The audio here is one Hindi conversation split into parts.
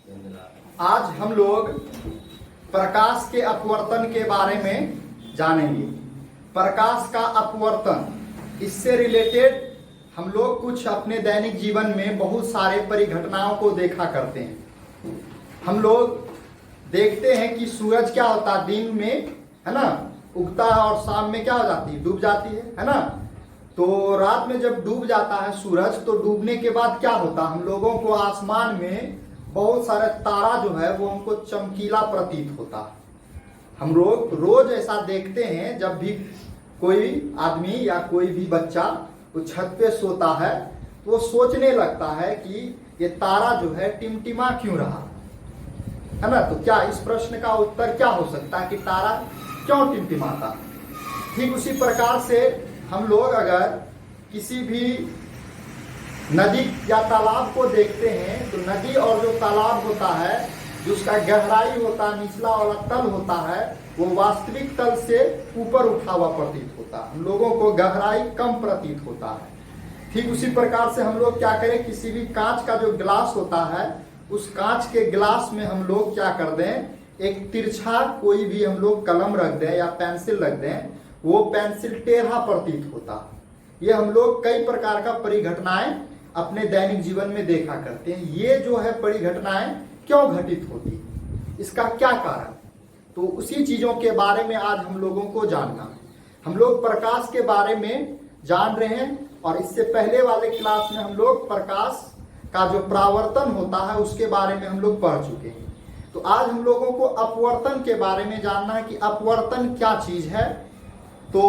आज हम लोग प्रकाश के अपवर्तन के बारे में जानेंगे। प्रकाश का अपवर्तन, इससे रिलेटेड हम लोग कुछ अपने दैनिक जीवन में बहुत सारे परिघटनाओं को देखा करते हैं। हम लोग देखते हैं कि सूरज क्या होता है, दिन में है ना उगता है और शाम में क्या हो जाती है, डूब जाती है ना। तो रात में जब डूब जाता है सूरज, तो डूबने के बाद क्या होता है, हम लोगों को आसमान में बहुत सारे तारा जो है वो हमको चमकीला प्रतीत होता है। हम लोग रोज ऐसा देखते हैं, जब भी कोई आदमी या कोई भी बच्चा वो छत पे सोता है तो वो सोचने लगता है कि ये तारा जो है टिमटिमा क्यों रहा है ना। तो क्या इस प्रश्न का उत्तर क्या हो सकता है कि तारा क्यों टिमटिमाता। ठीक उसी प्रकार से हम लोग अगर किसी भी नदी या तालाब को देखते हैं तो नदी और जो तालाब होता है, जिसका गहराई होता है, निचला वाला तल होता है, वो वास्तविक तल से ऊपर उठा हुआ प्रतीत होता है। हम लोगों को गहराई कम प्रतीत होता है। ठीक उसी प्रकार से हम लोग क्या करें, किसी भी कांच का जो ग्लास होता है, उस कांच के ग्लास में हम लोग क्या कर दें, एक तिरछा कोई भी हम लोग कलम रख दें या पेंसिल रख दें, वो पेंसिल टेढ़ा प्रतीत होता है। ये हम लोग कई प्रकार का परिघटनाएं अपने दैनिक जीवन में देखा करते हैं। ये जो है परिघटनाएं क्यों घटित होती, इसका क्या कारण, तो उसी चीजों के बारे में आज हम लोगों को जानना है। हम लोग प्रकाश के बारे में जान रहे हैं और इससे पहले वाले क्लास में हम लोग प्रकाश का जो परावर्तन होता है उसके बारे में हम लोग पढ़ चुके हैं। तो आज हम लोगों को अपवर्तन के बारे में जानना है कि अपवर्तन क्या चीज है। तो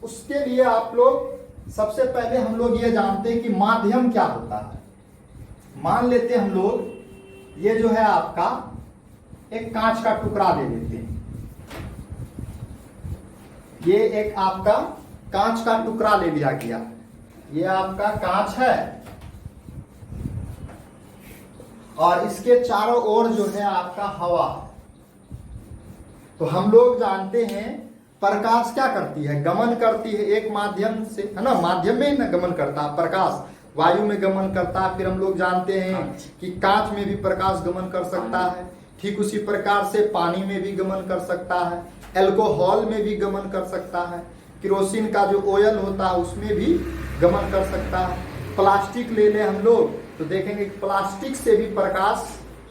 उसके लिए आप लोग सबसे पहले हम लोग ये जानते हैं कि माध्यम क्या होता है। मान लेते हैं हम लोग ये जो है आपका एक कांच का टुकड़ा ले लेते हैं। ये एक आपका कांच का टुकड़ा ले लिया गया, ये आपका कांच है और इसके चारों ओर जो है आपका हवा। तो हम लोग जानते हैं प्रकाश क्या करती है, गमन करती है एक माध्यम से, है ना। माध्यम में ही ना गमन करता है प्रकाश, वायु में गमन करता है। फिर हम लोग जानते हैं कि कांच में भी प्रकाश गमन कर सकता है। ठीक उसी प्रकार से पानी में भी गमन कर सकता है, एल्कोहल में भी गमन कर सकता है, केरोसिन का जो ऑयल होता है उसमें भी गमन कर सकता है। प्लास्टिक ले लें हम लोग तो देखेंगे कि प्लास्टिक से भी प्रकाश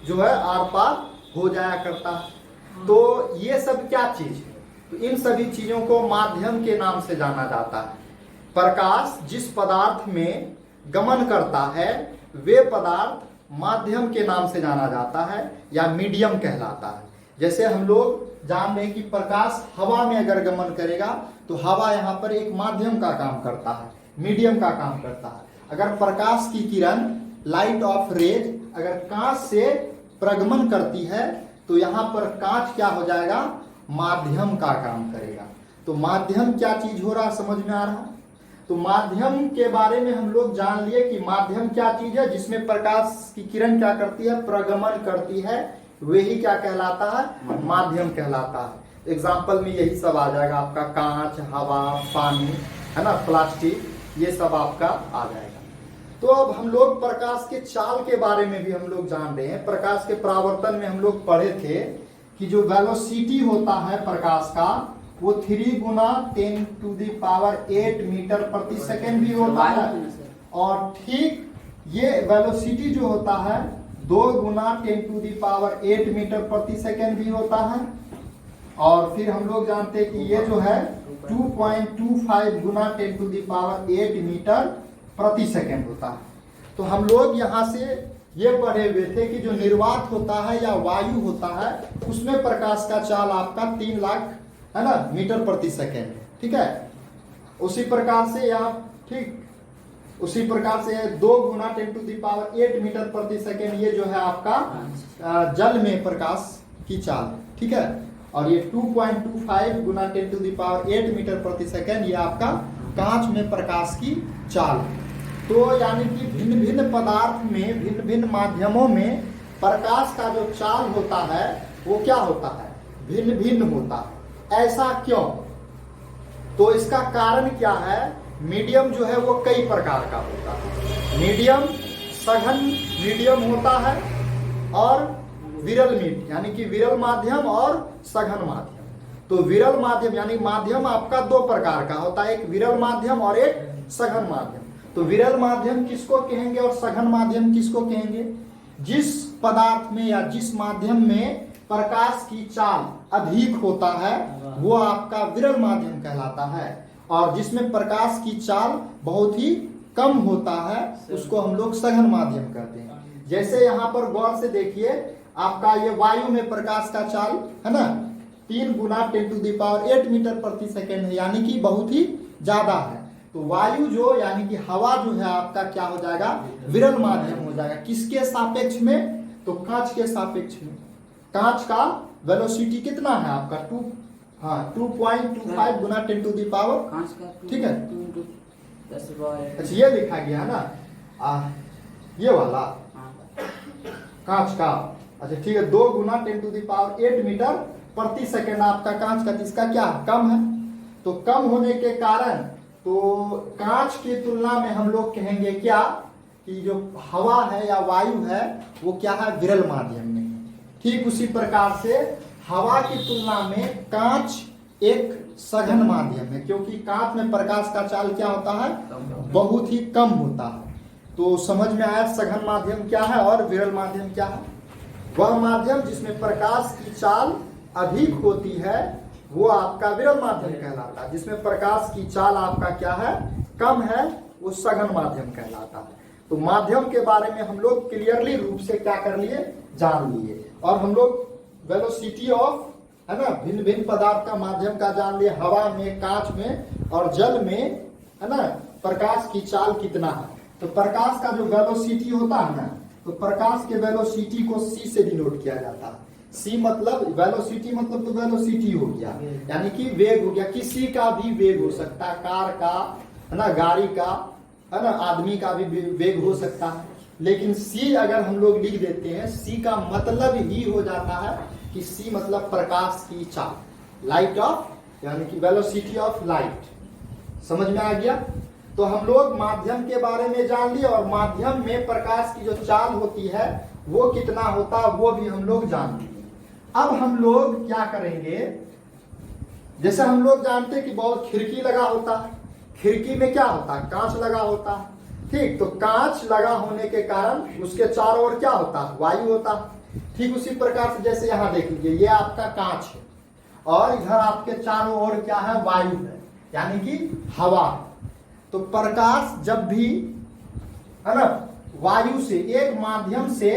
जो है आर पार हो जाया करता है। तो ये सब क्या चीज है, तो इन सभी चीजों को माध्यम के नाम से जाना जाता है। प्रकाश जिस पदार्थ में गमन करता है वे पदार्थ माध्यम के नाम से जाना जाता है या मीडियम कहलाता है। जैसे हम लोग जान रहे हैं कि प्रकाश हवा में अगर गमन करेगा तो हवा यहाँ पर एक माध्यम का काम करता है, मीडियम का काम करता है। अगर प्रकाश की किरण, लाइट ऑफ रेज, अगर कांच से प्रगमन करती है तो यहाँ पर कांच क्या हो जाएगा, माध्यम का काम करेगा। तो माध्यम क्या चीज हो रहा, समझ में आ रहा। तो माध्यम के बारे में हम लोग जान लिए कि माध्यम क्या चीज है, जिसमें प्रकाश की किरण क्या करती है, प्रगमन करती है, वही क्या कहलाता है, माध्यम कहलाता है। एग्जाम्पल में यही सब आ जाएगा आपका, कांच, हवा, पानी, है ना, प्लास्टिक, ये सब आपका आ जाएगा। तो अब हम लोग प्रकाश के चाल के बारे में भी हम लोग जान रहे हैं। प्रकाश के परावर्तन में हम लोग पढ़े थे कि जो वेलोसिटी होता है प्रकाश का वो 3 गुना 10⁸ मीटर प्रति सेकेंड भी होता है। और ठीक ये वेलोसिटी जो होता है 2 गुना 10⁸ मीटर प्रति सेकेंड भी होता है। और फिर हम लोग जानते हैं कि ये जो है 2.25 गुना 10⁸ मीटर प्रति सेकेंड होता है। तो हम लोग यहाँ से ये पढ़े हुए थे कि जो निर्वात होता है या वायु होता है उसमें प्रकाश का चाल आपका 3 लाख है ना मीटर प्रति सेकेंड, ठीक है। उसी प्रकार से यहाँ ठीक उसी प्रकार से 2 गुना 10⁸ मीटर प्रति सेकेंड ये जो है आपका जल में प्रकाश की चाल, ठीक है। और ये 2.25 गुना 10⁸ मीटर प्रति सेकेंड ये आपका कांच में प्रकाश की चाल। तो यानी कि भिन्न भिन्न पदार्थ में, भिन्न भिन्न माध्यमों में प्रकाश का जो चाल होता है वो क्या होता है, भिन्न भिन्न होता है। ऐसा क्यों, तो इसका कारण क्या है, मीडियम जो है वो कई प्रकार का होता है। मीडियम सघन मीडियम होता है और विरल मीट, यानी कि विरल माध्यम और सघन माध्यम। तो विरल माध्यम यानी माध्यम आपका दो प्रकार का होता है, एक विरल माध्यम और एक सघन माध्यम। तो विरल माध्यम किसको कहेंगे और सघन माध्यम किसको कहेंगे? जिस पदार्थ में या जिस माध्यम में प्रकाश की चाल अधिक होता है वो आपका विरल माध्यम कहलाता है, और जिसमें प्रकाश की चाल बहुत ही कम होता है उसको हम लोग सघन माध्यम कहते हैं। जैसे यहाँ पर गौर से देखिए, आपका ये वायु में प्रकाश का चाल है ना 3 × 10⁸ मीटर प्रति सेकेंड है, यानी कि बहुत ही ज्यादा है। तो वायु जो यानी कि हवा जो है आपका क्या हो जाएगा? विरल माध्यम हो जाएगा। किसके सापेक्ष में? तो कांच के सापेक्ष में। कांच का वेलोसिटी कितना है आपका? 2.25 × 10⁻, ठीक है। अच्छा ये लिखा गया है ना ये वाला कांच का, अच्छा ठीक है, 2 × 10⁸ मीटर प्रति सेकेंड आपका कांच का, इसका क्या कम है। तो कम होने के कारण तो कांच की तुलना में हम लोग कहेंगे क्या कि जो हवा है या वायु है वो क्या है? विरल माध्यम में। ठीक उसी प्रकार से हवा की तुलना में कांच एक सघन माध्यम है, क्योंकि कांच में प्रकाश का चाल क्या होता है? बहुत ही कम होता है। तो समझ में आया सघन माध्यम क्या है और विरल माध्यम क्या है? वह माध्यम जिसमें प्रकाश की चाल अधिक होती है वो आपका विरल माध्यम कहलाता है, जिसमें प्रकाश की चाल आपका क्या है? कम है, वो सघन माध्यम कहलाता है। तो माध्यम के बारे में हम लोग क्लियरली रूप से क्या कर लिए? जान लिए। और हम लोग वेलोसिटी ऑफ है ना भिन्न भिन्न पदार्थ का माध्यम का जान लिए, हवा में, कांच में और जल में है ना प्रकाश की चाल कितना है। तो प्रकाश का जो वेलोसिटी होता है ना, तो प्रकाश के वेलोसिटी को c से डिनोट किया जाता है। c मतलब वेलोसिटी मतलब तो वेलोसिटी हो गया, यानी कि वेग हो गया। किसी का भी वेग हो सकता है, कार का है ना, गाड़ी का है ना, आदमी का भी वेग हो सकता है। लेकिन c अगर हम लोग लिख देते हैं, c का मतलब ही हो जाता है कि c मतलब प्रकाश की चाल, लाइट ऑफ, यानी कि वेलोसिटी ऑफ लाइट। समझ में आ गया? तो हम लोग माध्यम के बारे में जान लिए, और माध्यम में प्रकाश की जो चाल होती है वो कितना होता है वो भी हम लोग जान लिए। अब हम लोग क्या करेंगे, जैसे हम लोग जानते हैं कि बहुत खिड़की लगा होता है, खिड़की में क्या होता है? कांच लगा होता है, ठीक। तो कांच लगा होने के कारण उसके चारों ओर क्या होता है? वायु होता है। ठीक उसी प्रकार से जैसे यहाँ देख लीजिए, ये आपका कांच है और इधर आपके चारों ओर क्या है? वायु है, यानी कि हवा। तो प्रकाश जब भी है ना वायु से एक माध्यम से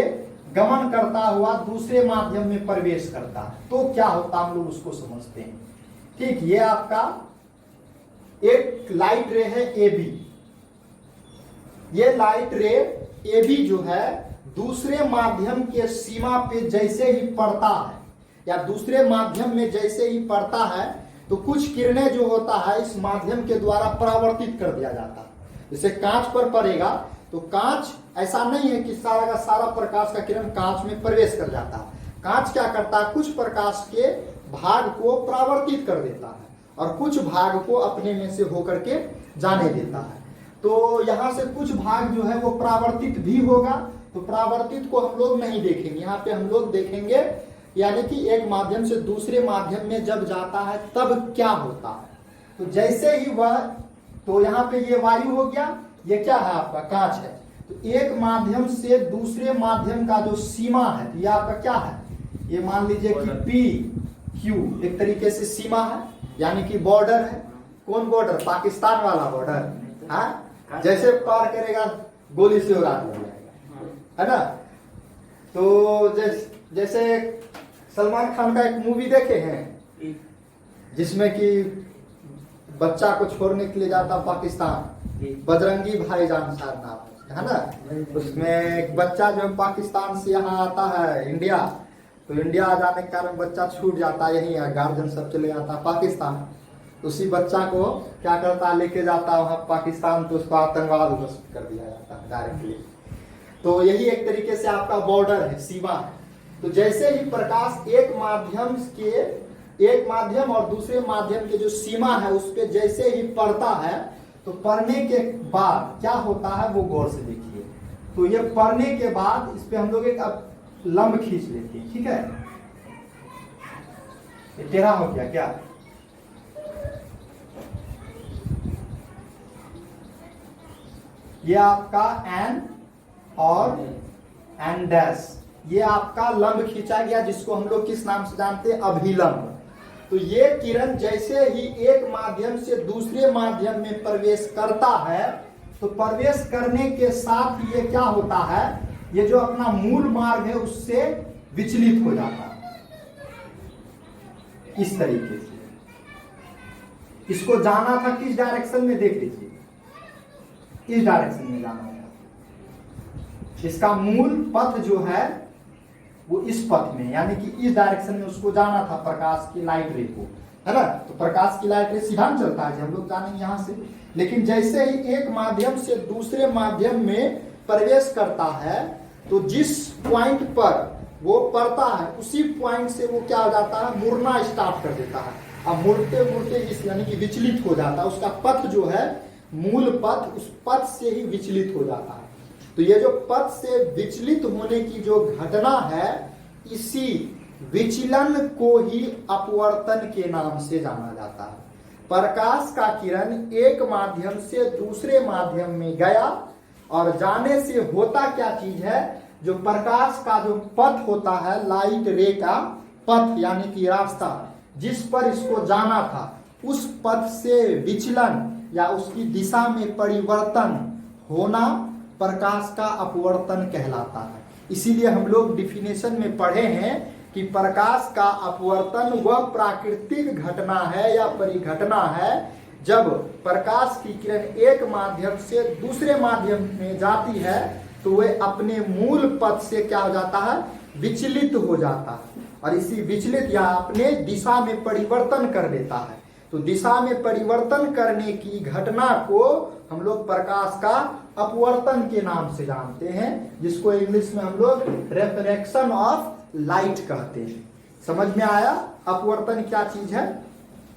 गमन करता हुआ दूसरे माध्यम में प्रवेश करता है तो क्या होता है हम लोग उसको समझते हैं। ठीक, ये आपका एक लाइट रे है AB। ये लाइट रे AB जो है दूसरे माध्यम के सीमा पे जैसे ही पड़ता है या दूसरे माध्यम में जैसे ही पड़ता है तो कुछ किरणें जो होता है इस माध्यम के द्वारा परावर्तित कर दिया जाता है। जैसे कांच पर पड़ेगा तो कांच ऐसा नहीं है कि सारा का सारा प्रकाश का किरण कांच में प्रवेश कर जाता है। कांच क्या करता है? कुछ प्रकाश के भाग को परावर्तित कर देता है और कुछ भाग को अपने में से होकर के जाने देता है। तो यहाँ से कुछ भाग जो है वो परावर्तित भी होगा, तो परावर्तित को हम लोग नहीं देखेंगे, यहाँ पे हम लोग देखेंगे यानी कि एक माध्यम से दूसरे माध्यम में जब जाता है तब क्या होता है। तो जैसे ही वह, तो यहाँ पे ये वायु हो गया, ये क्या है? आपका कांच है। तो एक माध्यम से दूसरे माध्यम का जो सीमा है ये आपका क्या है? ये मान लीजिए कि PQ एक तरीके से सीमा है, यानी कि बॉर्डर है। कौन बॉर्डर? पाकिस्तान वाला बॉर्डर, हाँ, जैसे पार करेगा गोली से उड़ा दिया जाएगा, है ना। तो जैसे सलमान खान का एक मूवी देखे हैं जिसमें कि बच्चा को छोड़ने के लिए जाता पाकिस्तान, बजरंगी भाईजान शायद नाम है ना। उसमें एक बच्चा जो पाकिस्तान से यहाँ आता है इंडिया, तो इंडिया आ जाने के कारण बच्चा छूट जाता है, यही गार्जियन सब चले जाता है पाकिस्तान। उसी बच्चा को क्या करता है? लेके जाता है वहाँ पाकिस्तान, तो उसको आतंकवाद घोषित कर दिया जाता है डायरेक्टली। तो यही एक तरीके से आपका बॉर्डर है, सीमा है। तो जैसे ही प्रकाश एक माध्यम और दूसरे माध्यम के जो सीमा है उस पर जैसे ही पड़ता है तो पढ़ने के बाद क्या होता है वो गौर से देखिए। तो ये पढ़ने के बाद इस पे हम लोग एक अब लंब खींच लेते हैं, ठीक है। ये टेढ़ा हो गया क्या? ये आपका एन और एन डैश, ये आपका लंब खींचा गया, जिसको हम लोग किस नाम से जानते हैं? अभिलंब। तो ये किरण जैसे ही एक माध्यम से दूसरे माध्यम में प्रवेश करता है, तो प्रवेश करने के साथ ये क्या होता है, ये जो अपना मूल मार्ग है उससे विचलित हो जाता है, इस तरीके से। इसको जाना था किस डायरेक्शन में, देख लीजिए, इस डायरेक्शन में जाना था। इसका मूल पथ जो है वो इस पथ में, यानी कि इस डायरेक्शन में उसको जाना था, प्रकाश की लाइट रे को, है ना। तो प्रकाश की लाइट रे सीधा चलता है, हम लोग जानेंगे यहां से। लेकिन जैसे ही एक माध्यम से दूसरे माध्यम में प्रवेश करता है, तो जिस पॉइंट पर वो पड़ता है उसी पॉइंट से वो क्या हो जाता है, मुड़ना स्टार्ट कर देता है। अब मुड़ते मुड़ते इस यानी कि विचलित हो जाता है, उसका पथ जो है, मूल पथ, उस पथ से ही विचलित हो जाता है। तो ये जो पथ से विचलित होने की जो घटना है, इसी विचलन को ही अपवर्तन के नाम से जाना जाता है। प्रकाश का किरण एक माध्यम से दूसरे माध्यम में गया, और जाने से होता क्या चीज है, जो प्रकाश का जो पथ होता है, लाइट रे का पथ यानी कि रास्ता, जिस पर इसको जाना था, उस पथ से विचलन या उसकी दिशा में परिवर्तन होना प्रकाश का अपवर्तन कहलाता है। इसीलिए हम लोग डिफिनेशन में पढ़े हैं कि प्रकाश का अपवर्तन वह प्राकृतिक घटना है या परिघटना है, जब प्रकाश की किरण एक माध्यम से दूसरे माध्यम में जाती है, तो वह अपने मूल पथ से क्या हो जाता है, विचलित हो जाता है, और इसी विचलित या अपने दिशा में परिवर्तन कर देता है। तो दिशा में परिवर्तन करने की घटना को हम लोग प्रकाश का अपवर्तन के नाम से जानते हैं, जिसको इंग्लिश में हम लोग रिफ्रैक्शन ऑफ लाइट कहते हैं। समझ में आया अपवर्तन क्या चीज है?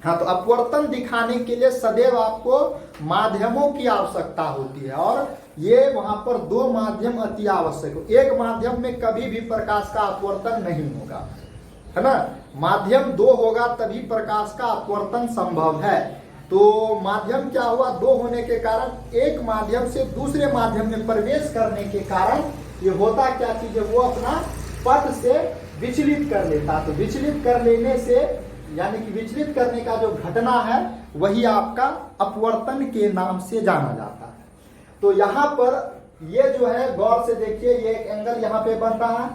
हाँ, तो अपवर्तन दिखाने के लिए सदैव आपको माध्यमों की आवश्यकता होती है, और ये वहां पर दो माध्यम अति आवश्यक हो। एक माध्यम में कभी भी प्रकाश का अपवर्तन नहीं होगा, है ना। माध्यम दो होगा तभी प्रकाश का अपवर्तन संभव है। तो माध्यम क्या हुआ, दो होने के कारण एक माध्यम से दूसरे माध्यम में प्रवेश करने के कारण ये होता क्या चीज है, वो अपना पथ से विचलित कर लेता। तो विचलित कर लेने से यानी कि विचलित करने का जो घटना है, वही आपका अपवर्तन के नाम से जाना जाता है। तो यहाँ पर ये जो है, गौर से देखिए, ये एक एंगल यहाँ पे बन रहा है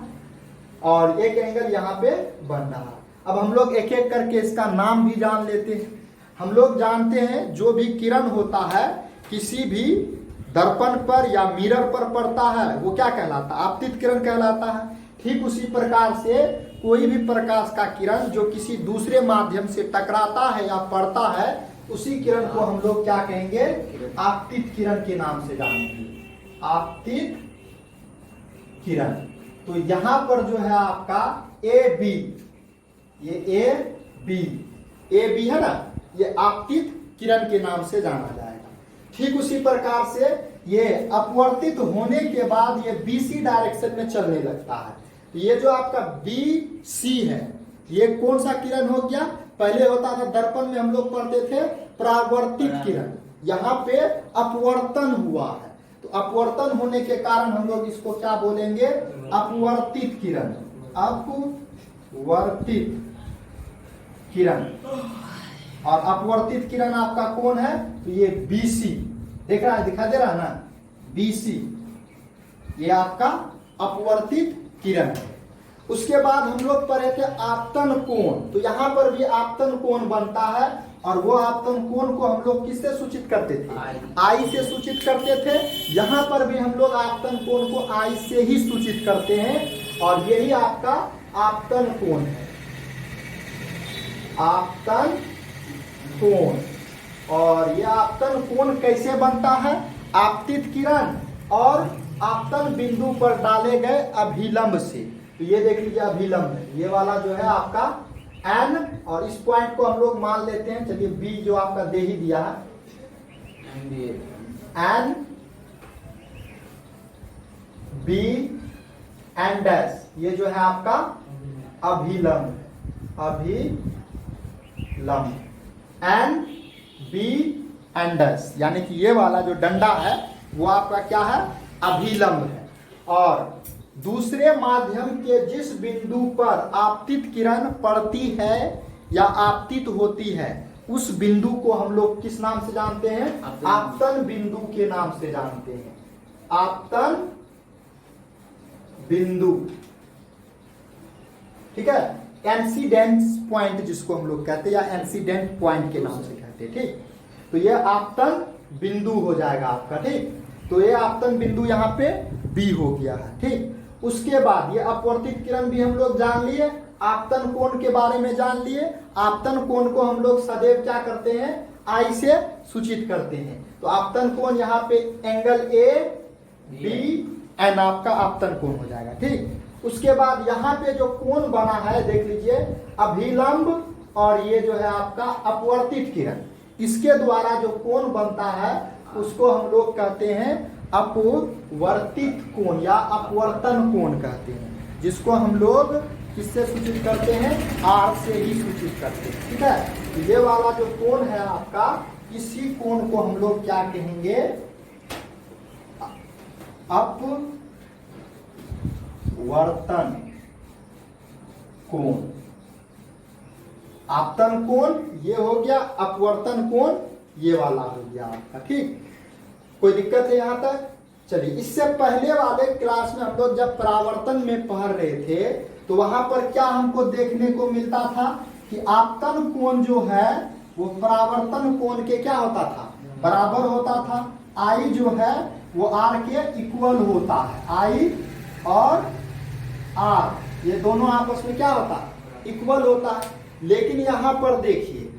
और एक एंगल यहाँ पे बन रहा है। अब हम लोग एक एक करके इसका नाम भी जान लेते हैं। हम लोग जानते हैं जो भी किरण होता है, किसी भी दर्पण पर या मिरर पर पड़ता है, वो क्या कहलाता है, आपतित किरण कहलाता है। ठीक उसी प्रकार से कोई भी प्रकाश का किरण जो किसी दूसरे माध्यम से टकराता है या पड़ता है, उसी किरण को हम लोग क्या कहेंगे, आपतित किरण के नाम से जानेंगे, आपतित किरण। तो यहां पर जो है आपका ए बी, ये ए बी है ना, ये आपतित किरण के नाम से जाना जाएगा। ठीक उसी प्रकार से ये अपवर्तित होने के बाद ये बीसी डायरेक्शन में चलने लगता है। तो ये जो आपका बी सी है, ये कौन सा किरण हो गया, पहले होता था दर्पण में हम लोग पढ़ते थे परावर्तित किरण, यहाँ पे अपवर्तन हुआ है। तो अपवर्तन होने के कारण हम लोग इसको क्या बोलेंगे, अपवर्तित किरण, अपवर्तित किरण। और अपवर्तित किरण आपका कौन है, तो ये बीसी, देख रहा है, दिखाई दे रहा है ना, बीसी, ये आपका अपवर्तित किरण है। उसके बाद हम लोग पढ़े थे आपतन कोण। तो यहाँ पर भी आपतन कोण बनता है, और वो आपतन कोण को हम लोग किससे सूचित करते थे, आई से सूचित करते थे। यहाँ पर भी हम लोग आपतन कोण को आई से ही सूचित करते हैं, और यही आपका आपतन कोण है, आपतन कोण। और ये आपतन कोण कैसे बनता है, आपतित किरण और आपतन बिंदु पर डाले गए अभिलंब से। तो ये देख लीजिए अभिलंब है, ये वाला जो है आपका एन, और इस पॉइंट को हम लोग मान लेते हैं, चलिए बी जो आपका दे ही दिया है, एन बी एंड डैश, ये जो है आपका अभिलंब, अभिलंब, एन बी एंड डैश, यानी कि ये वाला जो डंडा है वो आपका क्या है, अभिलंब है। और दूसरे माध्यम के जिस बिंदु पर आपतित किरण पड़ती है या आपतित होती है उस बिंदु को हम लोग किस नाम से जानते हैं, आपतन बिंदु के नाम से जानते हैं, आपतन बिंदु। ठीक है, इंसिडेंट पॉइंट जिसको हम लोग कहते हैं या इंसिडेंट पॉइंट के नाम से कहते हैं। ठीक, तो ये आपतन बिंदु हो जाएगा आपका। ठीक, तो ये आपतन बिंदु यहाँ पे बी हो गया है। ठीक, उसके बाद ये अपवर्तित किरण भी हम लोग जान लिए, आपतन कोण के बारे में जान लिए। आपतन कोण को हम लोग सदैव क्या करते हैं, आई से सूचित करते हैं। तो आपतन कोण यहाँ पे एंगल ए बी एन आपका आपतन कोण हो जाएगा। ठीक, उसके बाद यहाँ पे जो कोण बना है देख लीजिए, अभिलंब और ये जो है आपका अपवर्तित किरण, इसके द्वारा जो कोण बनता है उसको हम लोग कहते हैं अपवर्तित कोण या अपवर्तन कोण कहते हैं, जिसको हम लोग किससे सूचित करते हैं, आर से ही सूचित करते हैं। ठीक है, तो ये वाला जो कोण है आपका, इसी कोण को हम लोग क्या कहेंगे, अपवर्तन कोण। आपतन कोण ये हो गया, अपवर्तन कोण ये वाला हो गया आपका। ठीक, कोई दिक्कत है यहां तक? चलिए, इससे पहले वाले क्लास में हम लोग जब परावर्तन में पढ़ रहे थे तो वहां पर क्या हमको देखने को मिलता था कि आपतन कोण जो है वो परावर्तन कोण के क्या होता था, बराबर होता था। आई जो है वो आर के इक्वल होता है, आई और आर ये दोनों आपस में क्या होता है, इक्वल होता है। लेकिन यहाँ पर देखिए,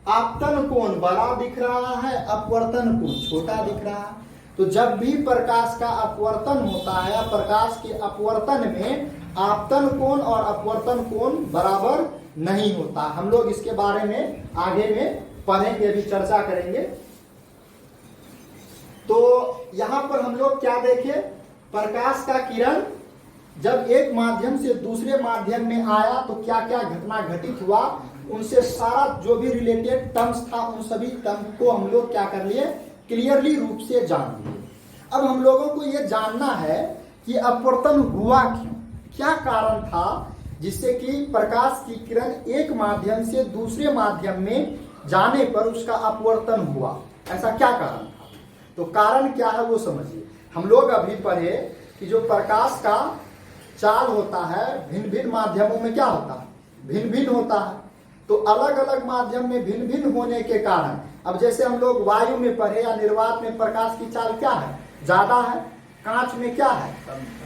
आपतन कोण बड़ा दिख रहा है, अपवर्तन कोण छोटा दिख रहा है। तो जब भी प्रकाश का अपवर्तन होता है, प्रकाश के अपवर्तन में आपतन कोण और अपवर्तन कोण बराबर नहीं होता। हम लोग इसके बारे में आगे में पढ़ेंगे, अभी चर्चा करेंगे। तो यहां पर हम लोग क्या देखें, प्रकाश का किरण जब एक माध्यम से दूसरे माध्यम में आया तो क्या क्या घटना घटित हुआ, उनसे सारा जो भी रिलेटेड टर्म्स था उन सभी टर्म को हम लोग क्या कर लिए, क्लियरली रूप से जान लिए। अब हम लोगों को यह जानना है कि अपवर्तन हुआ क्यों, क्या कारण था जिससे कि प्रकाश की किरण एक माध्यम से दूसरे माध्यम में जाने पर उसका अपवर्तन हुआ, ऐसा क्या कारण था। तो कारण क्या है वो समझिए। हम लोग अभी पढ़े कि जो प्रकाश का चाल होता है भिन्न भिन्न माध्यमों में क्या होता है, भिन्न भिन्न होता है। तो अलग अलग माध्यम में भिन्न भिन्न होने के कारण, अब जैसे हम लोग वायु में पढ़े या निर्वात में प्रकाश की चाल क्या है, ज्यादा है, कांच में क्या है,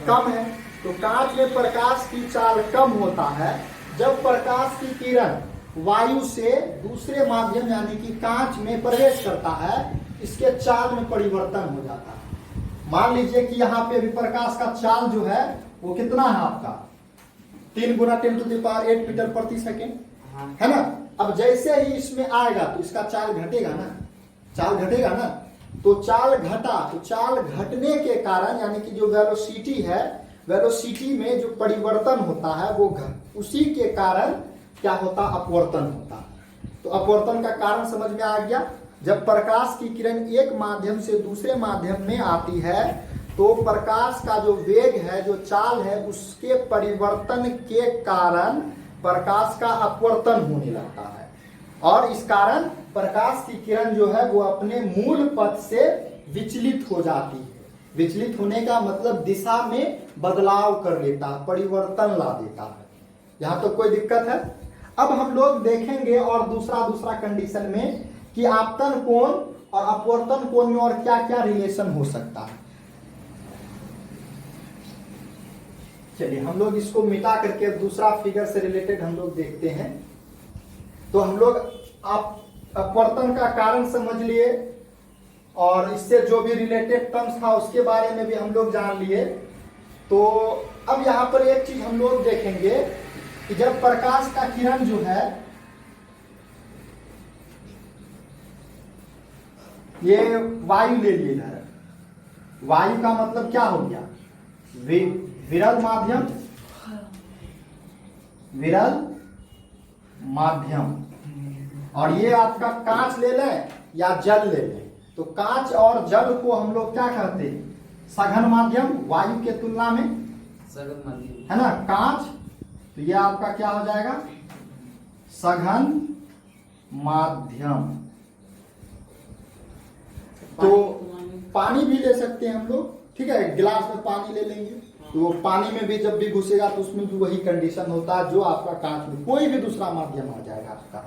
कम है। तो कांच में प्रकाश की चाल कम होता है। जब प्रकाश की किरण वायु से दूसरे माध्यम यानी कि कांच में प्रवेश करता है, इसके चाल में परिवर्तन हो जाता है। मान लीजिए कि यहाँ पे भी प्रकाश का चाल जो है वो कितना है आपका, 3 × 10⁸ मीटर प्रति सेकेंड है ना। अब जैसे ही इसमें आएगा तो इसका चाल घटेगा ना, चाल घटेगा ना। तो चाल घटा, तो चाल घटने के कारण यानी कि जो वेलोसिटी है, वेलोसिटी में जो परिवर्तन होता है वो उसी के कारण क्या होता, अपवर्तन होता। तो अपवर्तन का कारण समझ में आ गया। जब प्रकाश की किरण एक माध्यम से दूसरे माध्यम में आती है तो प्रकाश का जो वेग है, जो चाल है, उसके परिवर्तन के कारण प्रकाश का अपवर्तन होने लगता है। और इस कारण प्रकाश की किरण जो है वो अपने मूल पथ से विचलित हो जाती है। विचलित होने का मतलब दिशा में बदलाव कर लेता है, परिवर्तन ला देता है। यहाँ तो कोई दिक्कत है? अब हम लोग देखेंगे और दूसरा कंडीशन में कि आपतन कोण और अपवर्तन कोण में और क्या क्या रिलेशन हो सकता है। चलिए हम लोग इसको मिटा करके दूसरा फिगर से रिलेटेड हम लोग देखते हैं। तो हम लोग अपवर्तन का कारण समझ लिए और इससे जो भी रिलेटेड टर्म्स था उसके बारे में भी हम लोग जान लिए। तो अब यहाँ पर एक चीज हम लोग देखेंगे कि जब प्रकाश का किरण जो है ये वायु ले लिए इधर, वायु का मतलब क्या हो गया, वेग। विरल माध्यम, विरल माध्यम। और ये आपका कांच ले लें या जल ले लें, तो कांच और जल को हम लोग क्या कहते हैं? सघन माध्यम, वायु के तुलना में सघन माध्यम, है ना। कांच, तो ये आपका क्या हो जाएगा? सघन माध्यम। तो पानी भी ले सकते हैं हम लोग, ठीक है, गिलास में पानी ले लेंगे, तो पानी में भी जब भी घुसेगा तो उसमें भी वही कंडीशन होता है जो आपका कांच में, कोई भी दूसरा माध्यम आ जाएगा आपका।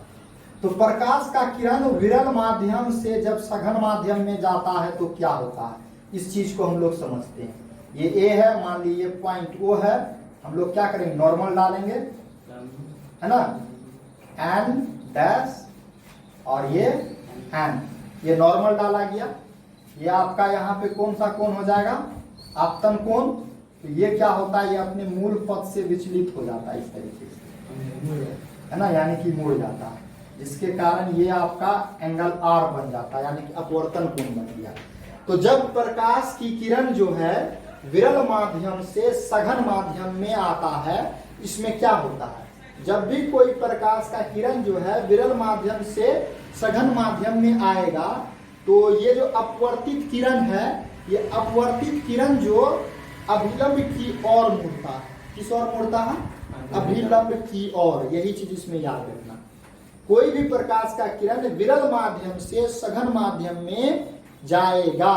तो प्रकाश का किरण विरल माध्यम से जब सघन माध्यम में जाता है तो क्या होता है, इस चीज को हम लोग समझते हैं। ये ए है, मान लीजिए पॉइंट ओ है, हम लोग क्या करेंगे? नॉर्मल डालेंगे, है ना, एन डैश और ये एन, ये नॉर्मल डाला गया। ये आपका यहाँ पे कौन सा कोण हो जाएगा? आपतन कोण। तो ये क्या होता है? ये अपने मूल पद से विचलित हो जाता है इस तरीके से, है ना, यानी कि मुड़ जाता है, जिसके कारण ये आपका एंगल आर बन जाता है, यानी कि अपवर्तन कोण बन गया। तो जब प्रकाश की किरण जो है विरल माध्यम से सघन माध्यम में आता है, इसमें क्या होता है? जब भी कोई प्रकाश का किरण जो है विरल माध्यम से सघन माध्यम में आएगा, तो ये जो अपवर्तित किरण है, ये अपवर्तित किरण जो अभिलंब की ओर मुड़ता है, किस ओर मुड़ता है? अभिलंब की ओर। यही चीज इसमें याद रखना। कोई भी प्रकाश का किरण विरल माध्यम से सघन माध्यम में जाएगा,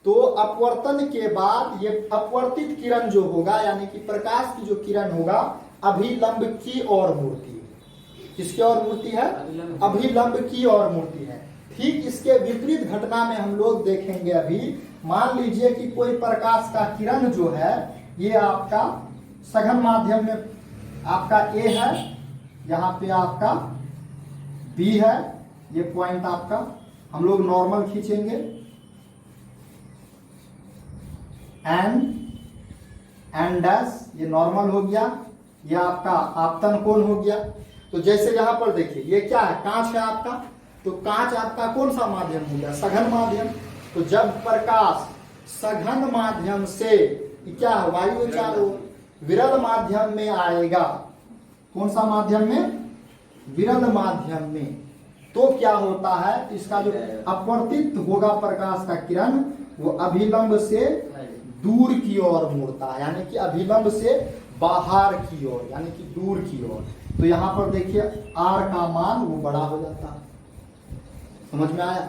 तो अपवर्तन के बाद ये अपवर्तित किरण जो होगा, यानी कि प्रकाश की जो किरण होगा, अभिलंब की ओर मुड़ती है। किसकी ओर मुड़ती है? अभिलंब की ओर मुड़ती है। ठीक इसके विपरीत घटना में हम लोग देखेंगे अभी। मान लीजिए कि कोई प्रकाश का किरण जो है, ये आपका सघन माध्यम में आपका ए है, यहाँ पे आपका बी है, ये पॉइंट आपका हम लोग नॉर्मल खींचेंगे, एन डैश, ये नॉर्मल हो गया, ये आपका आपतन कोण हो गया। तो जैसे यहाँ पर देखिए, ये क्या है? कांच है आपका, तो कांच आपका कौन सा माध्यम हो गया? सघन माध्यम। तो जब प्रकाश सघन माध्यम से क्या है? वायु चारों विरल माध्यम में आएगा, कौन सा माध्यम में? विरल माध्यम में, तो क्या होता है? इसका जो अपवर्तित होगा प्रकाश का किरण, वो अभिलंब से दूर की ओर मुड़ता है, यानी कि अभिलंब से बाहर की ओर, यानी कि दूर की ओर। तो यहाँ पर देखिए आर का मान वो बड़ा हो जाता है। समझ में आया?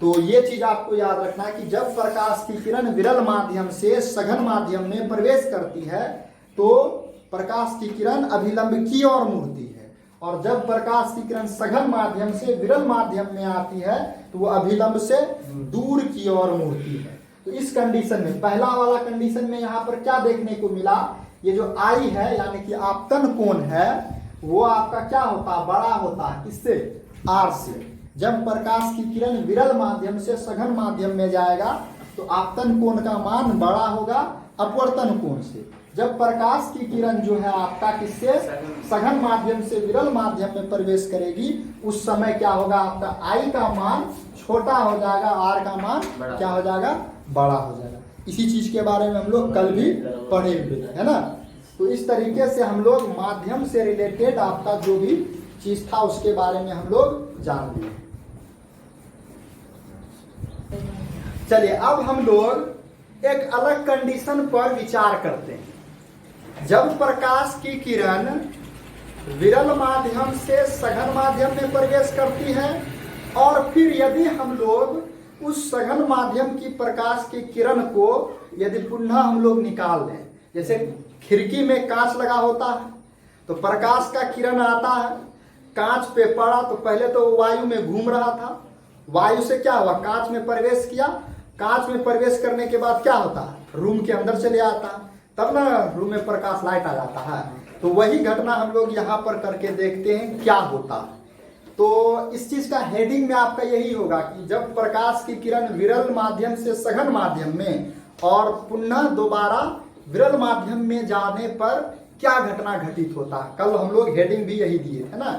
तो ये चीज आपको याद रखना है कि जब प्रकाश की किरण विरल माध्यम से सघन माध्यम में प्रवेश करती है, तो प्रकाश की किरण अभिलंब की ओर मुड़ती है, और जब प्रकाश की किरण सघन माध्यम से विरल माध्यम में आती है, तो वो अभिलंब से दूर की ओर मुड़ती है। तो इस कंडीशन में, पहला वाला कंडीशन में यहाँ पर क्या देखने को मिला? ये जो आई है, यानी कि आपतन कोण है, वो आपका क्या होता है? बड़ा होता है। किससे? आर से। जब प्रकाश की किरण विरल माध्यम से सघन माध्यम में जाएगा, तो आपतन कोण का मान बड़ा होगा अपवर्तन कोण से। जब प्रकाश की किरण जो है आपका किससे? सघन माध्यम से विरल माध्यम में प्रवेश करेगी, उस समय क्या होगा? आपका आई का मान छोटा हो जाएगा, आर का मान क्या हो जाएगा? बड़ा हो जाएगा। इसी चीज के बारे में हम लोग कल भी पढ़े हुए है ना। तो इस तरीके से हम लोग माध्यम से रिलेटेड आपका जो भी चीज था उसके बारे में हम लोग जान लिए। चलिए अब हम लोग एक अलग कंडीशन पर विचार करते हैं। जब प्रकाश की किरण विरल माध्यम से सघन माध्यम में प्रवेश करती है, और फिर यदि हम लोग उस सघन माध्यम की प्रकाश की किरण को यदि पुनः हम लोग निकाल दें, जैसे खिड़की में कांच लगा होता है, तो प्रकाश का किरण आता है, कांच पे पड़ा, तो पहले तो वायु में घूम रहा था, वायु से क्या हुआ? कांच में प्रवेश किया, कांच में प्रवेश करने के बाद क्या होता है? रूम के अंदर चले आता है, तब ना रूम में प्रकाश लाइट आ जाता है। तो वही घटना हम लोग यहाँ पर करके देखते हैं क्या होता है। तो इस चीज का हेडिंग में आपका यही होगा कि जब प्रकाश की किरण विरल माध्यम से सघन माध्यम में और पुनः दोबारा विरल माध्यम में जाने पर क्या घटना घटित होता है। कल हम लोग हेडिंग भी यही दिए थे ना,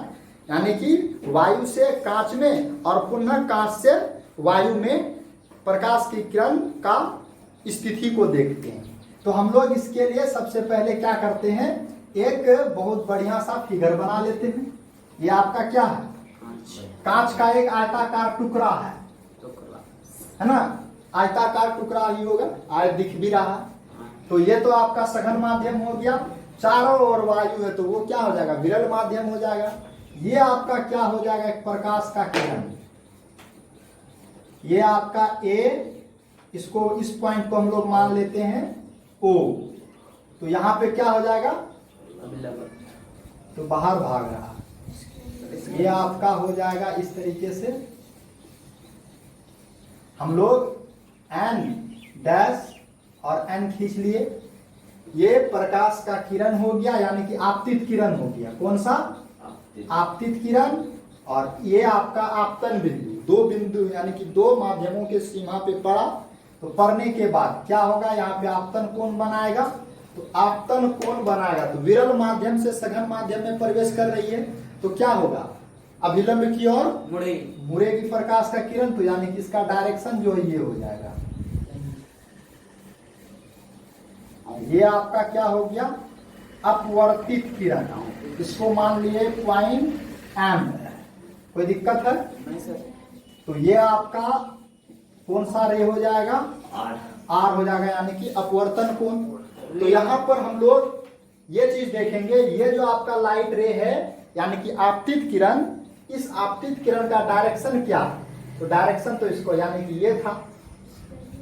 यानी कि वायु से कांच में और पुनः कांच से वायु में प्रकाश की किरण का स्थिति को देखते हैं। तो हम लोग इसके लिए सबसे पहले क्या करते हैं, एक बहुत बढ़िया सा फिगर बना लेते हैं। ये आपका क्या है, कांच का एक आयताकार टुकड़ा है ना, आयताकार टुकड़ा ही होगा, आयत दिख भी रहा है। तो ये तो आपका सघन माध्यम हो गया, चारों ओर वायु है तो वो क्या हो जाएगा, विरल माध्यम हो जाएगा। ये आपका क्या हो जाएगा, एक प्रकाश का किरण। ये आपका ए, इसको इस पॉइंट को हम लोग मान लेते हैं ओ। तो यहां पे क्या हो जाएगा, तो बाहर भाग रहा, ये आपका हो जाएगा इस तरीके से। हम लोग एन डैश और एन खींच लिए। ये प्रकाश का किरण हो गया, यानी कि आपतित किरण हो गया। कौन सा, आपतित किरण। और ये आपका आपतन बिंदु, दो बिंदु यानी कि दो माध्यमों के सीमा पे पड़ा। तो पड़ने के बाद क्या होगा, यहाँ पे आपतन कोण बनाएगा। तो आपतन कोण बनाएगा तो विरल माध्यम से सघन माध्यम में प्रवेश कर रही है, तो क्या होगा, अभिलंब की ओर मुड़ेगी प्रकाश का किरण। तो यानी कि इसका डायरेक्शन जो है ये हो जाएगा। ये आपका क्या हो गया, अपवर्तित किरण। इसको मान लिए पॉइंट एम। कोई दिक्कत है नहीं सर। तो ये आपका कौन सा रे हो जाएगा, आर हो जाएगा, यानी कि अपवर्तन कोण। तो यहाँ पर हम लोग ये चीज देखेंगे, ये जो आपका लाइट रे है यानी कि आपतित किरण, इस आपतित किरण का डायरेक्शन क्या है, तो डायरेक्शन तो इसको यानी कि ये था,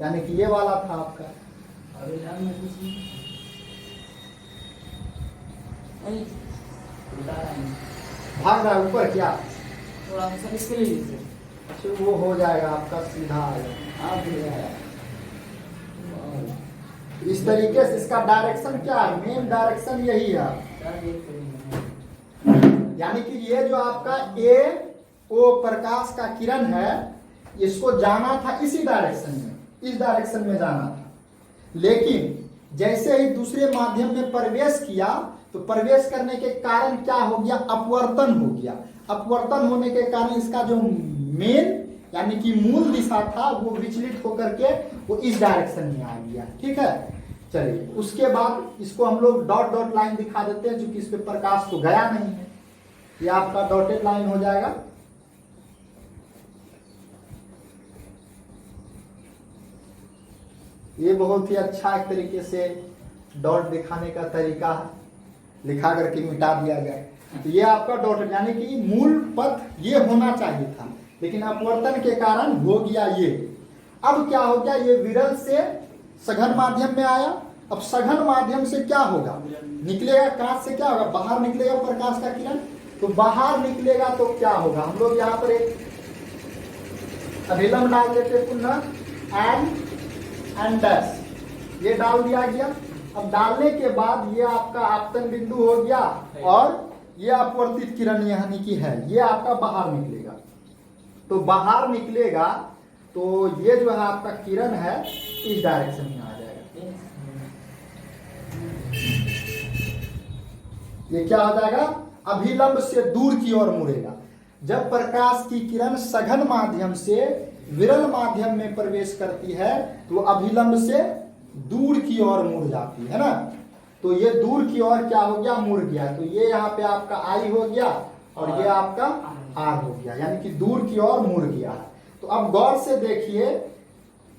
यानी कि ये वाला था आपका। भाग रहा है ऊपर क्या, थोड़ा सा इसके लिए अच्छा वो हो जाएगा आपका सीधा आ जाएगा। इस तरीके से इसका डायरेक्शन क्या है, मेन डायरेक्शन यही है। यानी कि ये जो आपका ए ओ प्रकाश का किरण है, इसको जाना था इसी डायरेक्शन में, इस डायरेक्शन में जाना था। लेकिन जैसे ही दूसरे माध्यम में प्रवेश किया, तो प्रवेश करने के कारण क्या हो गया, अपवर्तन हो गया। अपवर्तन होने के कारण इसका जो मेन यानी कि मूल दिशा था वो विचलित होकर के वो इस डायरेक्शन में आ गया। ठीक है, चलिए उसके बाद इसको हम लोग डॉट डॉट लाइन दिखा देते हैं, क्योंकि इस पे प्रकाश तो गया नहीं है। ये आपका डॉटेड लाइन हो जाएगा। ये बहुत ही अच्छा एक तरीके से डॉट दिखाने का तरीका है, लिखा करके मिटा दिया गया। तो ये आपका डॉट यानी कि मूल पथ ये होना चाहिए था, लेकिन अपवर्तन के कारण हो गया ये। अब क्या हो गया, ये विरल से सघन माध्यम में आया। अब सघन माध्यम से क्या होगा, निकलेगा कांच से क्या होगा, बाहर निकलेगा प्रकाश का किरण। तो बाहर निकलेगा तो क्या होगा, हम लोग यहाँ पर एक अभिलंब डाल देते पुनः, एन डैश, ये डाल दिया गया। अब डालने के बाद ये आपका आपतन बिंदु हो गया और ये अपवर्तित किरण यानी कि है, ये आपका बाहर निकलेगा। तो बाहर निकलेगा तो ये जो है आपका किरण है इस डायरेक्शन में आ जाएगा। ये क्या हो जाएगा, अभिलंब से दूर की ओर मुड़ेगा। जब प्रकाश की किरण सघन माध्यम से विरल माध्यम में प्रवेश करती है तो अभिलंब से दूर की ओर मुड़ जाती है ना। तो ये दूर की ओर क्या हो गया, मुड़ गया। तो ये यहाँ पे आपका आई हो गया और ये आपका आर हो गया, यानी कि दूर की ओर मुड़ गया। तो अब गौर से देखिए,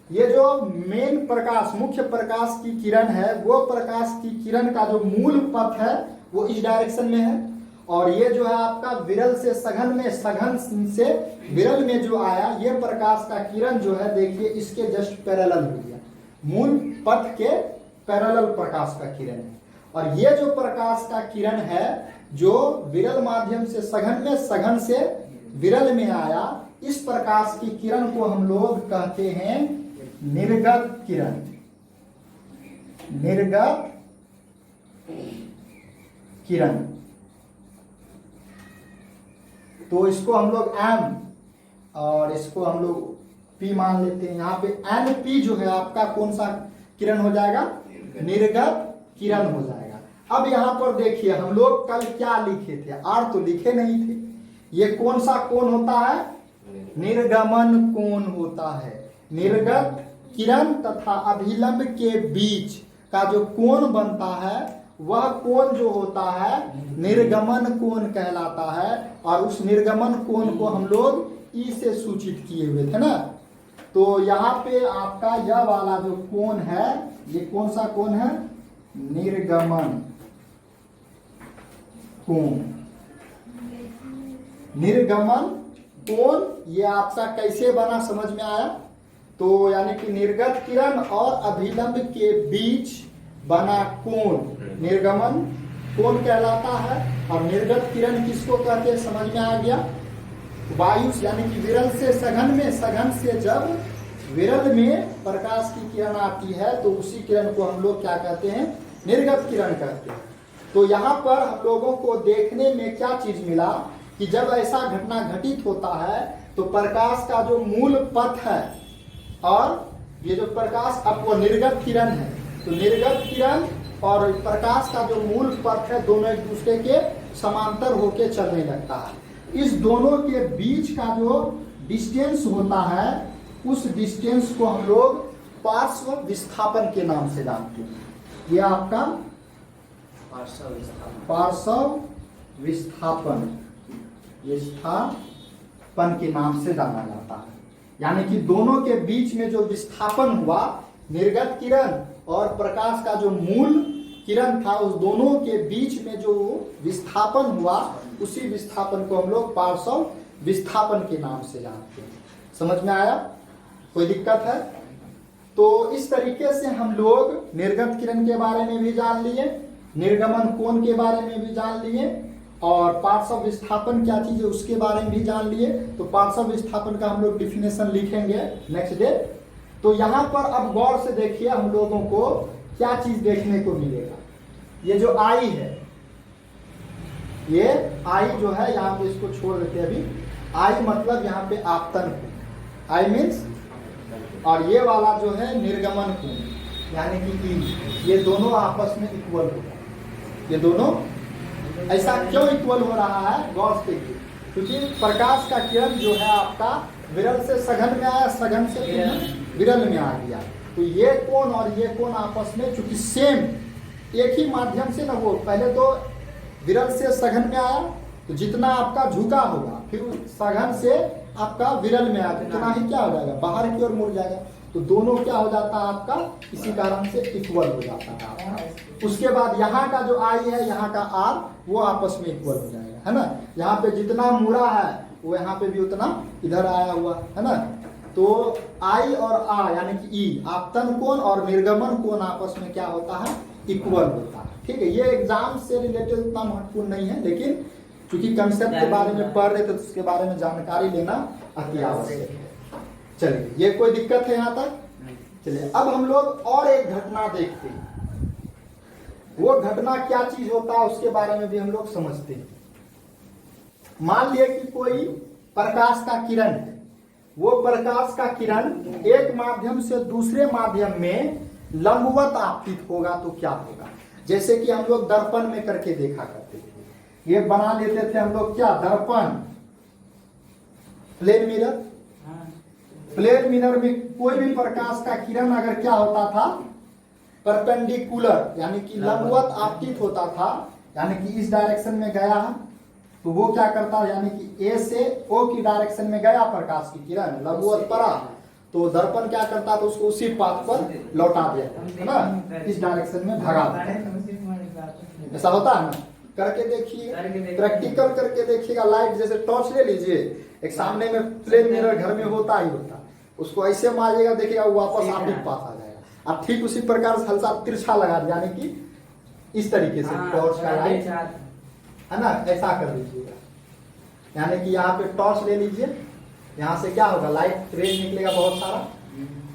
ये जो मेन प्रकाश, मुख्य प्रकाश की किरण है, वो प्रकाश की किरण का जो मूल पथ है वो इस डायरेक्शन में है। और ये जो है आपका विरल से सघन में, सघन से विरल में जो आया, ये प्रकाश का किरण जो है देखिए इसके जस्ट पैरेलल हो गया, मूल पथ के पैरेलल प्रकाश का किरण है। और ये जो प्रकाश का किरण है जो विरल माध्यम से सघन में, सघन से विरल में आया, इस प्रकाश की किरण को हम लोग कहते हैं निर्गत किरण। निर्गत किरण। तो इसको हम लोग एम और इसको हम लोग पी मान लेते हैं। यहाँ पे एन पी जो है आपका कौन सा किरण हो जाएगा, निर्गत किरण हो जाएगा। अब यहाँ पर देखिए, हम लोग कल क्या लिखे थे, आर तो लिखे नहीं थे। ये कौन सा कोण होता है, निर्गमन कोण होता है। निर्गत किरण तथा अभिलंब के बीच का जो कोण बनता है वह कोण जो होता है निर्गमन कोण कहलाता है। और उस निर्गमन कोण को हम लोग ई से सूचित किए हुए थे ना। तो यहाँ पे आपका यह वाला जो कोण है, ये कौन सा कोण है? निर्गमन कोण। निर्गमन कोण ये आपका कैसे बना, समझ में आया? तो यानी कि निर्गत किरण और अभिलंब के बीच बना कोण निर्गमन कोण कहलाता है। और निर्गत किरण किसको कहते हैं, समझ में आ गया? वायु यानी कि विरल से सघन में, सघन से जब विरल में प्रकाश की किरण आती है तो उसी किरण को हम लोग क्या कहते हैं? निर्गत किरण कहते हैं। तो यहाँ पर हम लोगों को देखने में क्या चीज मिला कि जब ऐसा घटना घटित होता है तो प्रकाश का जो मूल पथ है और ये जो प्रकाश अब वो निर्गत किरण है, तो निर्गत किरण और प्रकाश का जो मूल पथ है दोनों एक दूसरे के समांतर होके चलने लगता है। इस दोनों के बीच का जो डिस्टेंस होता है उस डिस्टेंस को हम लोग पार्श्व विस्थापन के नाम से जानते हैं। ये आपका पार्श्व विस्थापन के नाम से जाना जाता है। यानी कि दोनों के बीच में जो विस्थापन हुआ, निर्गत किरण और प्रकाश का जो मूल किरण था, उस दोनों के बीच में जो विस्थापन हुआ उसी विस्थापन को हम लोग पार्श्व विस्थापन के नाम से जानते हैं। समझ में आया? कोई दिक्कत है? तो इस तरीके से हम लोग निर्गत किरण के बारे में भी जान लिए, निर्गमन कोण के बारे में भी जान लिए और पार्श्व विस्थापन क्या चीज है उसके बारे में भी जान लिए। तो पार्श्व विस्थापन का हम लोग डिफिनेशन लिखेंगे नेक्स्ट डे। तो यहाँ पर अब गौर से देखिए हम लोगों को क्या चीज देखने को मिलेगा। ये जो आई है, ये आई जो है यहाँ पे इसको छोड़ देते हैं अभी। आई मतलब यहाँ पे आपतन कोण, आई मीन्स, और ये वाला जो है निर्गमन कोण यानी कि ई, ये दोनों आपस में इक्वल होगा। ये दोनों ऐसा क्यों इक्वल हो रहा है, गौर से देखिए। क्योंकि प्रकाश का किरण जो है आपका विरल से सघन में आया, सघन से विरल में आ गया। तो ये कोण और ये कोण आपस में चूंकि सेम एक ही माध्यम से ना, वो पहले तो विरल से सघन में आया तो जितना आपका झुका होगा, फिर सघन से आपका विरल में आया तो उतना ही क्या हो जाएगा, बाहर की ओर मुड़ जाएगा। तो दोनों क्या हो जाता है आपका, इसी कारण से इक्वल हो जाता है आपका। उसके बाद यहाँ का जो आई है, यहाँ का आर, वो आपस में इक्वल हो जाएगा, है ना। यहाँ पे जितना मुड़ा है वो यहाँ पे भी उतना इधर आया हुआ है ना। तो आई और आ यानी कि ई, आपतन कोण और निर्गमन कोण आपस में क्या होता है, इक्वल होता है। ठीक है, ये एग्जाम से रिलेटेड उतना महत्वपूर्ण नहीं है, लेकिन क्योंकि कंसेप्ट के बारे में पढ़ रहे थे तो उसके बारे में जानकारी लेना अति आवश्यक है। चलिए, ये कोई दिक्कत है यहाँ तक? चलिए, अब हम लोग और एक घटना देखते हैं। वो घटना क्या चीज होता है उसके बारे में भी हम लोग समझते हैं। मान लिया कि कोई प्रकाश का किरण है, वो प्रकाश का किरण एक माध्यम से दूसरे माध्यम में लंबवत आपतित होगा तो क्या होगा। जैसे कि हम लोग दर्पण में करके देखा करते थे, ये बना लेते थे हम लोग क्या, दर्पण, प्लेन मिरर। प्लेन मिरर में कोई भी प्रकाश का किरण अगर क्या होता था, परपेंडिकुलर यानी कि लंबवत आपतित होता था, यानी कि इस डायरेक्शन में गया है तो वो क्या करता है, यानी कि ए से ओ की डायरेक्शन में गया प्रकाश की किरण, लंबवत पड़ा तो दर्पण क्या करता था, उसको उसी पाथ पर लौटा देता है ना, इस डायरेक्शन में भगा देता। ऐसा होता है ना, करके देखिए, प्रैक्टिकल करके देखिएगा। लाइट जैसे टॉर्च ले लीजिए, एक सामने में प्लेन मिरर घर में होता ही होता, उसको ऐसे मारिएगा, देखिएगा वो वापस आप ही पास आ जाएगा। अब ठीक उसी प्रकार से हल्का तिरछा लगा दिया, यानी कि इस तरीके से टॉर्च का लाइट है ना, ऐसा कर लीजिएगा। यानी कि यहाँ पे टॉर्च ले लीजिए, यहाँ से क्या होगा, लाइट रेज निकलेगा बहुत सारा।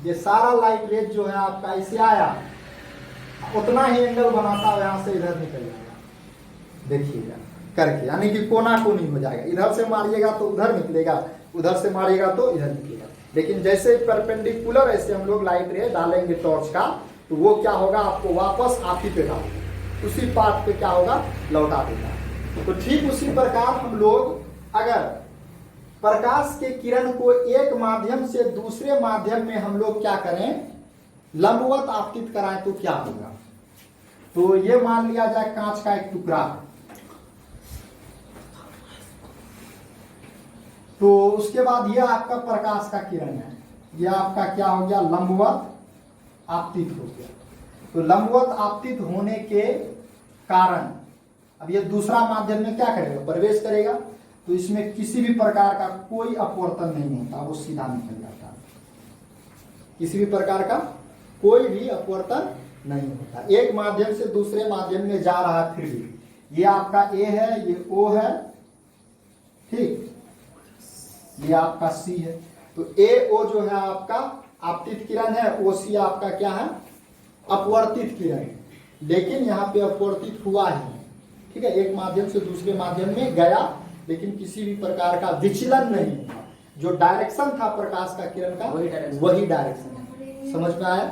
ये सारा लाइट रेज जो है आपका ऐसे आया, उतना ही एंगल बनाता है, यहाँ से इधर निकल जाएगा। देखिएगा करके, यानी कि कोना कोनी हो जाएगा। इधर से मारिएगा तो उधर निकलेगा, उधर से मारिएगा तो इधर निकलेगा। लेकिन जैसे परपेंडिकुलर ऐसे हम लोग लाइट रे डालेंगे टॉर्च का, तो वो क्या होगा, आपको वापस आप ही पे डालेगा, उसी पाथ पे क्या होगा, लौटा देगा। तो ठीक उसी प्रकार हम लोग अगर प्रकाश के किरण को एक माध्यम से दूसरे माध्यम में हम लोग क्या करें, लंबवत आपतित कराएं तो क्या होगा। तो ये मान लिया जाए कांच का एक टुकड़ा, तो उसके बाद ये आपका प्रकाश का किरण है, ये आपका क्या हो गया, लंबवत आपतित हो गया। तो लंबवत आपतित होने के कारण अब ये दूसरा माध्यम में क्या करेगा, प्रवेश करेगा, तो इसमें किसी भी प्रकार का कोई अपवर्तन नहीं होता, वो सीधा निकल जाता है। किसी भी प्रकार का कोई भी अपवर्तन नहीं होता, एक माध्यम से दूसरे माध्यम में जा रहा है। फिर भी ये आपका ए है, ये ओ है, ठीक, ये आपका सी है। तो ए ओ जो है आपका आपतित किरण है, ओ सी आपका क्या है, अपवर्तित किरण है। लेकिन यहाँ पे अपवर्तित हुआ ही है, ठीक है, एक माध्यम से दूसरे माध्यम में गया, लेकिन किसी भी प्रकार का विचलन नहीं हुआ। जो डायरेक्शन था प्रकाश का किरण का वही डायरेक्शन है। समझ में आया?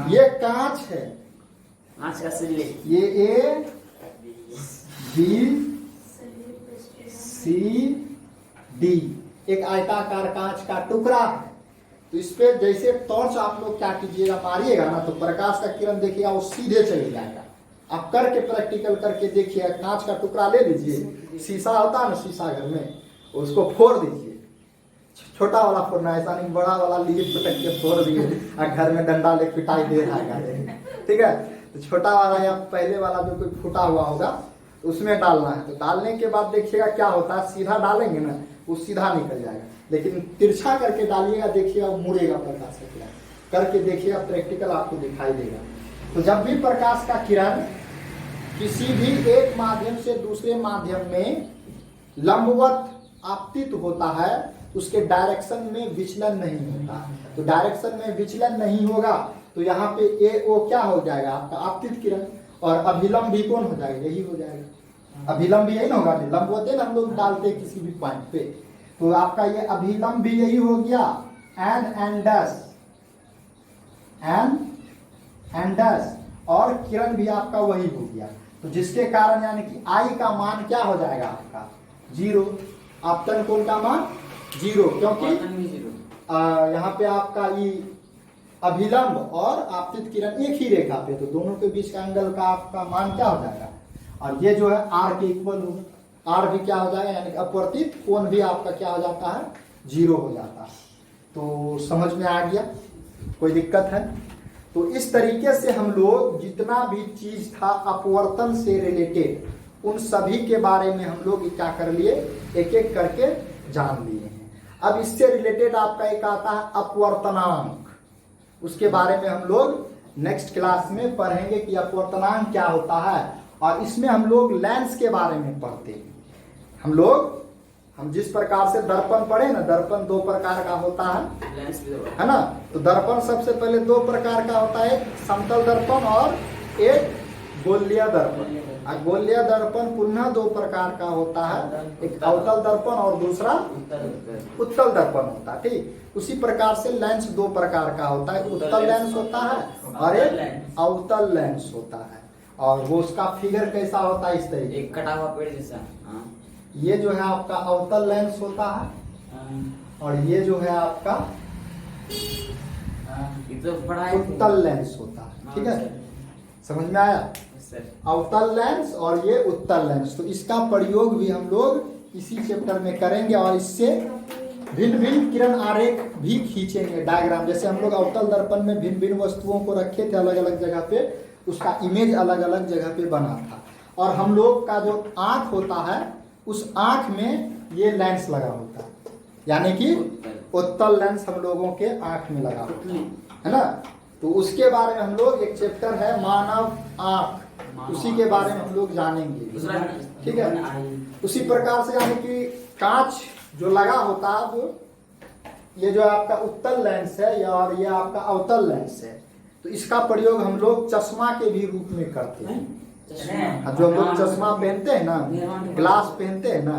ये कांच है, कांच का सिल्ले, ये ए बी सी डी एक आयताकार कांच का टुकड़ा है। तो इस पे जैसे टॉर्च आप लोग क्या कीजिएगा, मारिएगा ना, तो प्रकाश का किरण देखिएगा वो सीधे चले जाएगा। आप करके प्रैक्टिकल करके देखिए, कांच का टुकड़ा ले लीजिए, शीशा होता है ना शीशा घर में, उसको फोड़ दीजिए, छोटा वाला फोड़ना, ऐसा नहीं बड़ा वाला लिए पटक के फोड़ दिए और घर में डंडा ले पिटाई दे रहा है, ठीक है। तो छोटा वाला या पहले वाला जो कोई फूटा हुआ होगा उसमें डालना है। तो डालने के बाद देखिएगा क्या होता है, सीधा डालेंगे ना वो सीधा निकल जाएगा, लेकिन तिरछा करके डालिएगा, देखिएगा वो मुड़ेगा प्रकाश का किरण। करके देखिएगा, प्रैक्टिकल आपको दिखाई देगा। तो जब भी प्रकाश का किरण किसी भी एक माध्यम से दूसरे माध्यम में लंबवत आपतित होता है, उसके डायरेक्शन में विचलन नहीं होता। तो डायरेक्शन में विचलन नहीं होगा तो यहाँ पे ए ओ क्या हो जाएगा, आपका आपतित किरण, और अभिलंब भी कौन हो जाएगा, यही हो जाएगा। अभिलंब भी यही ना होगा, लंबवत है ना हम लोग डालते किसी भी पॉइंट पे, तो आपका ये अभिलंब भी यही हो गया, एन डैश, और किरण भी आपका वही हो गया। तो जिसके कारण यानी कि आई का मान क्या हो जाएगा आपका 0, आपतन कोण का मान 0, क्योंकि यहाँ पे आपका ये अभिलंब और आपतित किरण एक ही रेखा पे, तो दोनों के बीच का एंगल का आपका मान क्या हो जाएगा, और ये जो है आर के इक्वल होगा, आर भी क्या हो जाएगा, यानी कि अपवर्तित कोण भी आपका क्या हो जाता है, 0 हो जाता है। तो समझ में आ गया, कोई दिक्कत है? तो इस तरीके से हम लोग जितना भी चीज था अपवर्तन से रिलेटेड उन सभी के बारे में हम लोग क्या कर लिए, एक एक करके जान लिए हैं। अब इससे रिलेटेड आपका एक आता है अपवर्तनांक, उसके बारे में हम लोग नेक्स्ट क्लास में पढ़ेंगे कि अपवर्तनांक क्या होता है, और इसमें हम लोग लेंस के बारे में पढ़ते हैं। हम जिस प्रकार से दर्पण पढ़े ना, दर्पण 2 प्रकार का होता है ना। तो दर्पण सबसे पहले 2 प्रकार का होता है, एक समतल दर्पण और एक गोलीय दर्पण। और गोलीय दर्पण पुनः 2 प्रकार का होता है, एक अवतल दर्पण और दूसरा उत्तल दर्पण होता है, ठीक। उसी प्रकार से लेंस 2 प्रकार का होता है, उत्तल लेंस होता है और एक अवतल लेंस होता है। और वो उसका फिगर कैसा होता है, इस तरीके, एक कटा हुआ पेड़ जैसा। ये जो है आपका अवतल लेंस होता है, और ये जो है आपका उत्तल लेंस होता है, ठीक है। समझ में आया? अवतल लेंस और ये उत्तल लेंस। तो इसका प्रयोग भी हम लोग इसी चैप्टर में करेंगे, और इससे भिन्न भिन्न किरण आरेख भी खींचेंगे, डायग्राम। जैसे हम लोग अवतल दर्पण में भिन्न भिन्न वस्तुओं को रखे थे अलग अलग जगह पे, उसका इमेज अलग अलग जगह पे बना था। और हम लोग का जो आंख होता है, उस आंख में ये लेंस लगा होता है, यानी कि उत्तल लेंस हम लोगों के आंख में लगा होता है ना। तो उसके बारे में हम लोग एक चैप्टर है मानव आंख, उसी के बारे में हम लोग जानेंगे, ठीक है। उसी प्रकार से यानी कि कांच जो लगा होता है, वो ये जो आपका उत्तल लेंस है और ये आपका अवतल लेंस है। तो इसका प्रयोग हम लोग चश्मा के भी रूप में करते हैं। जो हम लोग चश्मा पहनते हैं ना, ग्लास पहनते हैं ना,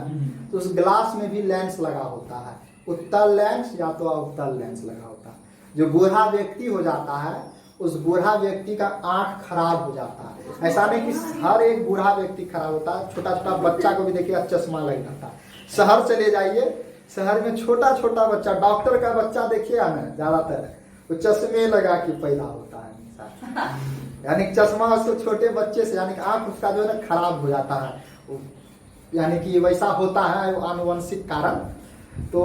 तो उस ग्लास में भी लेंस लगा होता है, उत्तल लेंस या तो अवतल लेंस लगा होता है। जो बूढ़ा व्यक्ति हो जाता है, उस बूढ़ा व्यक्ति का आंख खराब हो जाता है। ऐसा नहीं कि हर एक बूढ़ा व्यक्ति खराब होता है, छोटा छोटा बच्चा को भी देखिए चश्मा लग जाता है। शहर चले जाइए, शहर में छोटा छोटा बच्चा, डॉक्टर का बच्चा देखिए ना, ज्यादातर वो चश्मे लगा के पैदा होता है। यानी चश्मा उसको छोटे बच्चे से यानी कि आंख उसका जो है ना खराब हो जाता है, यानी कि वैसा होता है आनुवंशिक कारण। तो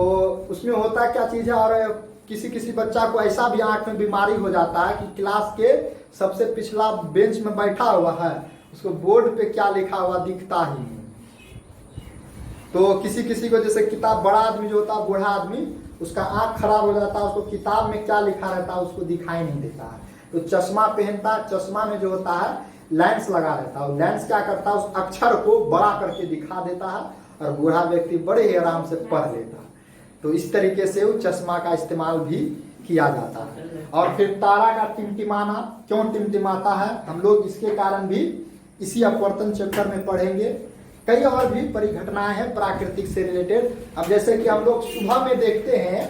उसमें होता क्या चीज है, और किसी किसी बच्चा को ऐसा भी आंख में बीमारी हो जाता है कि क्लास के सबसे पिछला बेंच में बैठा हुआ है, उसको बोर्ड पे क्या लिखा हुआ दिखता ही नहीं। तो किसी किसी को जैसे किताब, बड़ा आदमी जो होता है, बूढ़ा आदमी, उसका आंख खराब हो जाता है, उसको किताब में क्या लिखा रहता है उसको दिखाई नहीं देता है। तो चश्मा पहनता है, चश्मा में जो होता है लेंस लगा रहता है, लेंस क्या करता है उस अक्षर को बड़ा करके दिखा देता है, और बूढ़ा व्यक्ति बड़े ही आराम से पढ़ लेता है। तो इस तरीके से वो चश्मा का इस्तेमाल भी किया जाता है। और फिर तारा का टिमटिमाना क्यों टिमटिमाता है, हम लोग इसके कारण भी इसी अपवर्तन चैप्टर में पढ़ेंगे। कई और भी परिघटनाएं हैं प्राकृतिक से रिलेटेड। अब जैसे कि हम लोग सुबह में देखते हैं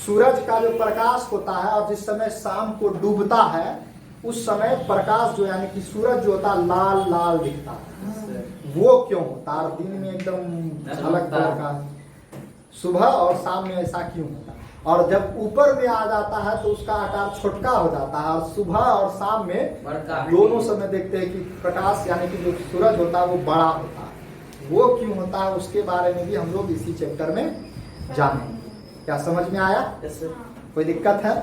सूरज का जो प्रकाश होता है, और जिस समय शाम को डूबता है उस समय प्रकाश जो यानी कि सूरज जो होता है लाल लाल दिखता है। वो क्यों होता है, दिन में एकदम झलक का, सुबह और शाम में ऐसा क्यों होता है? और जब ऊपर में आ जाता है तो उसका आकार छोटका हो जाता है, और सुबह और शाम में दोनों समय देखते हैं कि प्रकाश यानी कि जो सूरज होता है वो बड़ा होता है। वो क्यों होता है उसके बारे में भी हम लोग इसी चैप्टर में जानेंगे। क्या समझ में आया? कोई दिक्कत है?